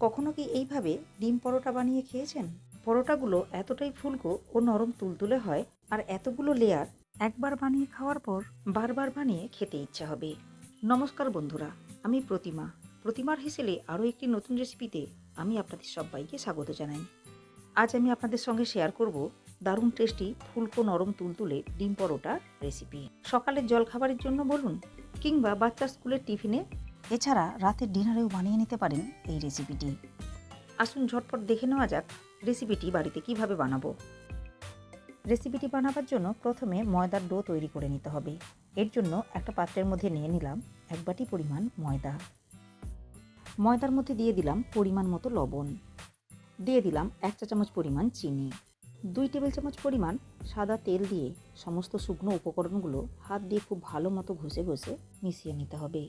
কখনো কি এইভাবে ডিম পরোটা বানিয়ে খেয়েছেন? পরোটাগুলো এতটাই ফুলকো ও নরম তুলতুলে হয়, আর এতগুলো লেয়ার একবার বানিয়ে খাওয়ার পর বারবার বানিয়ে খেতে ইচ্ছা হবে। নমস্কার বন্ধুরা, আমি প্রতিমার হেসেলে আরও একটি নতুন রেসিপিতে আমি আপনাদের সবাইকে স্বাগত জানাই। আজ আমি আপনাদের সঙ্গে শেয়ার করব দারুণ টেস্টি ফুলকো নরম তুলতুলে ডিম পরোটার রেসিপি। সকালের জলখাবারের জন্য বলুন, কিংবা বাচ্চার স্কুলের টিফিনে, এছাড়া রাতের ডিনারেও বানিয়ে নিতে পারেন এই রেসিপিটি। আসুন ঝটপট দেখে নেওয়া যাক রেসিপিটি বাড়িতে কিভাবে বানাবো। রেসিপিটি বানাবার জন্য প্রথমে ময়দার ডো তৈরি করে নিতে হবে। এর জন্য একটা পাত্রের মধ্যে নিয়ে নিলাম 1 বাটি পরিমাণ ময়দা। ময়দার মধ্যে দিয়ে দিলাম পরিমাণ মতো লবণ, দিয়ে দিলাম 1 চা চামচ পরিমাণ চিনি, 2 টেবিল চামচ পরিমাণ সাদা তেল দিয়ে সমস্ত শুকনো উপকরণগুলো হাত দিয়ে খুব ভালো মতো ঘষে ঘষে মিশিয়ে নিতে হবে।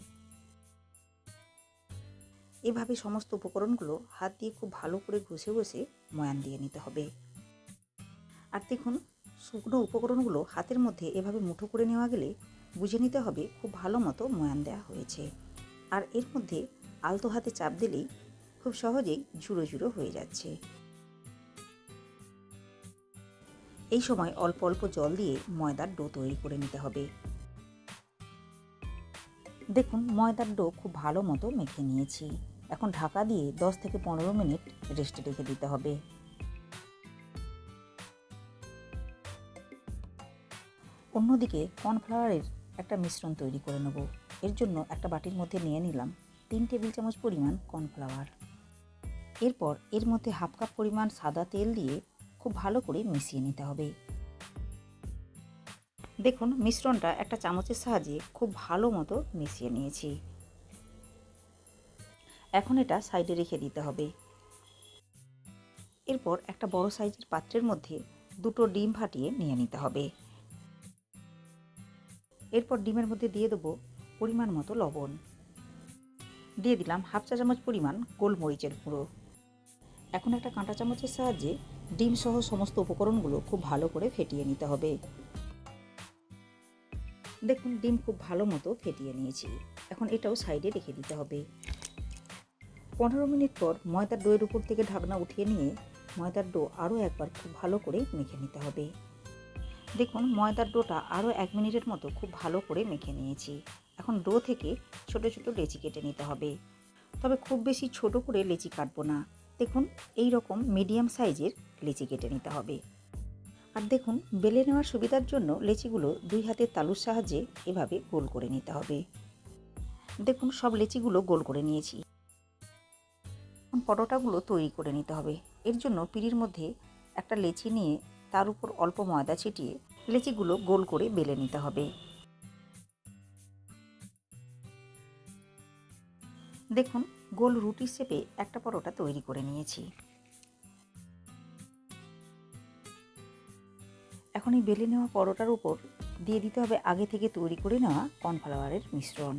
এভাবে সমস্ত উপকরণগুলো হাত দিয়ে খুব ভালো করে ঘষে ঘষে ময়ান দিয়ে নিতে হবে। আর দেখুন, শুকনো উপকরণগুলো হাতের মধ্যে এভাবে মুঠো করে নেওয়া গেলে বুঝে নিতে হবে খুব ভালো মতো ময়ান দেওয়া হয়েছে। আর এর মধ্যে আলতো হাতে চাপ দিলেই খুব সহজেই ঝুড়ো ঝুড়ো হয়ে যাচ্ছে। এই সময় অল্প অল্প জল দিয়ে ময়দার ডো তৈরি করে নিতে হবে। দেখুন, ময়দার ডো খুব ভালো মতো মেখে নিয়েছি। এখন ঢাকা দিয়ে 10 থেকে 15 মিনিট রেস্টে রেখে দিতে হবে। অন্যদিকে কর্নফ্লাওয়ারের একটা মিশ্রণ তৈরি করে নেব। এর জন্য একটা বাটির মধ্যে নিয়ে নিলাম 3 টেবিল চামচ পরিমাণ কর্নফ্লাওয়ার। এরপর এর মধ্যে হাফ কাপ পরিমাণ সাদা তেল দিয়ে খুব ভালো করে মিশিয়ে নিতে হবে। দেখুন, মিশ্রণটা একটা চামচের সাহায্যে খুব ভালো মতো মিশিয়ে নিয়েছি। এখন এটা সাইডে রেখে দিতে হবে। এরপর একটা বড় সাইজের পাত্রের মধ্যে 2টো ডিম ফাটিয়ে নিয়ে নিতে হবে। এরপর ডিমের মধ্যে দিয়ে দেবো পরিমাণ মতো লবণ, দিয়ে দিলাম হাফ চা চামচ পরিমাণ গোলমরিচের গুঁড়ো। এখন একটা কাঁটা চামচের সাহায্যে ডিম সহ সমস্ত উপকরণগুলো খুব ভালো করে ফেটিয়ে নিতে হবে। দেখুন, ডিম খুব ভালো মতো ফেটিয়ে নিয়েছি। এখন এটাও সাইডে রেখে দিতে হবে। 15 মিনিট পর ময়দার ডোয়ের উপর থেকে ঢাকনা উঠিয়ে নিয়ে ময়দার ডো আরও একবার খুব ভালো করে মেখে নিতে হবে। দেখুন, ময়দার ডোটা আরও 1 মিনিটের মতো খুব ভালো করে মেখে নিয়েছি। এখন ডো থেকে ছোট ছোট লেচি কেটে নিতে হবে। তবে খুব বেশি ছোট করে লেচি কাটবো না। দেখুন, এই রকম মিডিয়াম সাইজের লেচি কেটে নিতে হবে। আর দেখুন, বেলে নেওয়ার সুবিধার জন্য লেচিগুলো 2 হাতের তালুর সাহায্যে এভাবে গোল করে নিতে হবে। দেখুন, সব লেচিগুলো গোল করে নিয়েছি। এখন পরোটাগুলো তৈরি করে নিতে হবে। এর জন্য পিঁড়ির মধ্যে একটা লেচি নিয়ে তার উপর অল্প ময়দা ছিটিয়ে লেচিগুলো গোল করে বেলে নিতে হবে। দেখুন, গোল রুটির শেপে একটা পরোটা তৈরি করে নিয়েছি। এখন এই বেলে নেওয়া পরোটার উপর দিয়ে দিতে হবে আগে থেকে তৈরি করে নেওয়া কর্নফ্লাওয়ারের মিশ্রণ।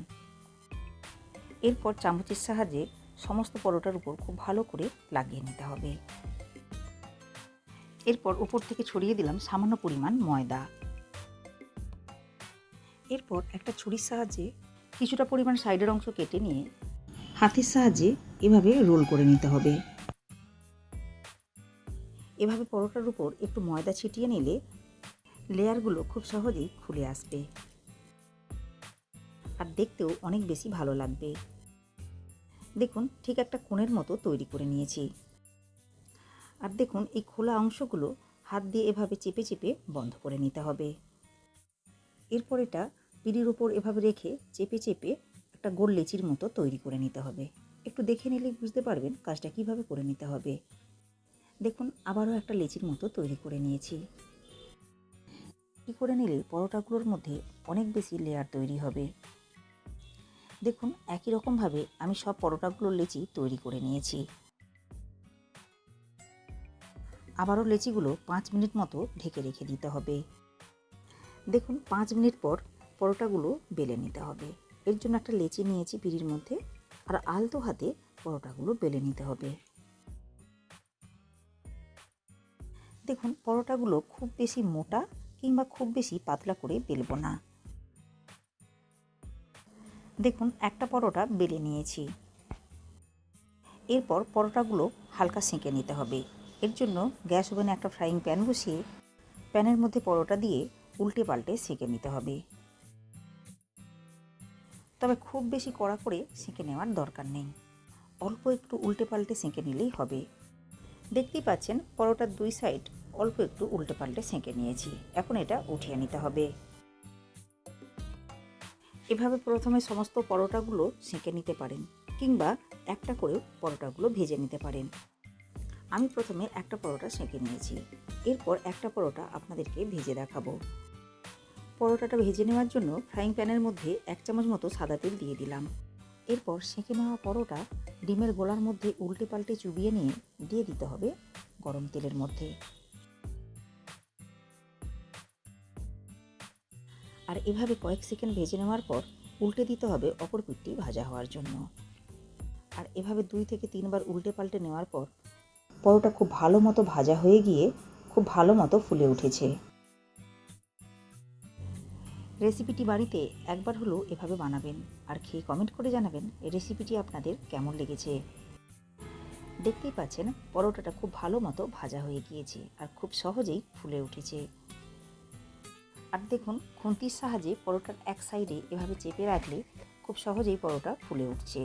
এরপর চামচের সাহায্যে সমস্ত পরোটার উপর খুব ভালো করে লাগিয়ে নিতে হবে। এরপর উপর থেকে ছড়িয়ে দিলাম সামান্য পরিমাণ ময়দা। এরপর একটা ছুরির সাহায্যে কিছুটা পরিমাণ সাইডের অংশ কেটে নিয়ে হাতের সাহায্যে এভাবে রোল করে নিতে হবে। এভাবে পরোটার উপর একটু ময়দা ছিটিয়ে নিলে লেয়ারগুলো খুব সহজেই খুলে আসবে, আর দেখতেও অনেক বেশি ভালো লাগবে। দেখুন, ঠিক একটা কোণের মতো তৈরি করে নিয়েছি। আর দেখুন, এই খোলা অংশগুলো হাত দিয়ে এভাবে চেপে চেপে বন্ধ করে নিতে হবে। এরপর এটা পিঁড়ির উপর এভাবে রেখে চেপে চেপে একটা গোল লেচির মতো তৈরি করে নিতে হবে। একটু দেখে নিলেই বুঝতে পারবেন কাজটা কিভাবে করে নিতে হবে। দেখুন, আবারও একটা লেচির মতো তৈরি করে নিয়েছি। কি করে নিলে পরোটাগুলোর মধ্যে অনেক বেশি লেয়ার তৈরি হবে। দেখুন, একই রকমভাবে আমি সব পরোটাগুলোর লেচি তৈরি করে নিয়েছি। আবারও লেচিগুলো 5 মিনিট মতো ঢেকে রেখে দিতে হবে। দেখুন, 5 মিনিট পর পরোটাগুলো বেলে নিতে হবে। এর জন্য একটা লেচি নিয়েছি পিঁড়ির মধ্যে, আর আলতো হাতে পরোটাগুলো বেলে নিতে হবে। দেখুন, পরোটাগুলো খুব বেশি মোটা কিংবা খুব বেশি পাতলা করে বেলবো না। দেখুন, একটা পরোটা বেলে নিয়েছি। এরপর পরোটাগুলো হালকা সেঁকে নিতে হবে। এর জন্য গ্যাস ওভেনে একটা ফ্রাইং প্যান বসিয়ে প্যানের মধ্যে পরোটা দিয়ে উল্টে পাল্টে সেঁকে নিতে হবে। তবে খুব বেশি কড়া করে সেঁকে নেওয়ার দরকার নেই, অল্প একটু উল্টে পাল্টে সেঁকে নিলেই হবে। দেখতেই পাচ্ছেন পরোটার দুই সাইড অল্প একটু উল্টে পাল্টে সেঁকে নিয়েছি। এখন এটা উঠিয়ে নিতে হবে। এভাবে প্রথমে সমস্ত পরোটাগুলো সেঁকে নিতে পারেন, কিংবা একটা করেও পরোটাগুলো ভেজে নিতে পারেন। আমি প্রথমে একটা পরোটা সেঁকে নিয়েছি, এরপর একটা পরোটা আপনাদেরকে ভেজে দেখাবো। পরোটাটা ভেজে নেওয়ার জন্য ফ্রাইং প্যানের মধ্যে 1 চামচ মতো সাদা তেল দিয়ে দিলাম। এরপর সেঁকে নেওয়া পরোটা ডিমের গোলার মধ্যে উল্টে পাল্টে চুবিয়ে নিয়ে দিয়ে দিতে হবে গরম তেলের মধ্যে। আর এভাবে কয়েক সেকেন্ড ভেজে নেওয়ার পর উল্টে দিতে হবে অপর পিঠটি ভাজা হওয়ার জন্য। আর এভাবে 2 থেকে 3 বার উল্টে পাল্টে নেওয়ার পর পরোটা খুব ভালো মতো ভাজা হয়ে গিয়ে খুব ভালো মতো ফুলে উঠেছে। রেসিপিটি বাড়িতে একবার হলেও এভাবে বানাবেন আর খেয়ে কমেন্ট করে জানাবেন এই রেসিপিটি আপনাদের কেমন লেগেছে। দেখতেই পাচ্ছেন পরোটাটা খুব ভালো মতো ভাজা হয়ে গিয়েছে আর খুব সহজেই ফুলে উঠেছে। আর দেখুন খুন্তির সাহায্যে পরোটার এক সাইডে এভাবে চেপে রাখলে খুব সহজেই পরোটা ফুলে উঠছে।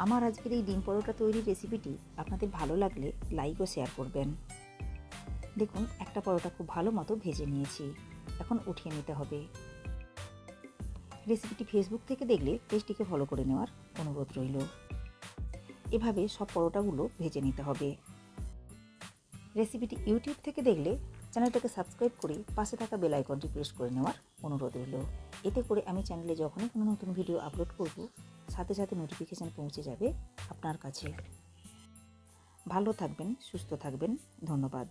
আমার আজকের এই ডিম পরোটা তৈরির রেসিপিটি আপনাদের ভালো লাগলে লাইক ও শেয়ার করবেন। দেখুন একটা পরোটা খুব ভালো মতো ভেজে নিয়েছি, এখন উঠিয়ে নিতে হবে। রেসিপিটি ফেসবুক থেকে দেখলে পেজটিকে ফলো করে নেওয়ার অনুরোধ রইল। এভাবে সব পরোটাগুলো ভেজে নিতে হবে। রেসিপিটি ইউটিউব থেকে দেখলে চ্যানেলটাকে সাবস্ক্রাইব করে পাশে থাকা বেল আইকনটি প্রেস করে নেওয়ার অনুরোধ রইল। এতে করে আমি চ্যানেলে যখনই কোনো নতুন ভিডিও আপলোড করব সাথে সাথে নোটিফিকেশান পৌঁছে যাবে আপনার কাছে। ভালো থাকবেন, সুস্থ থাকবেন। ধন্যবাদ।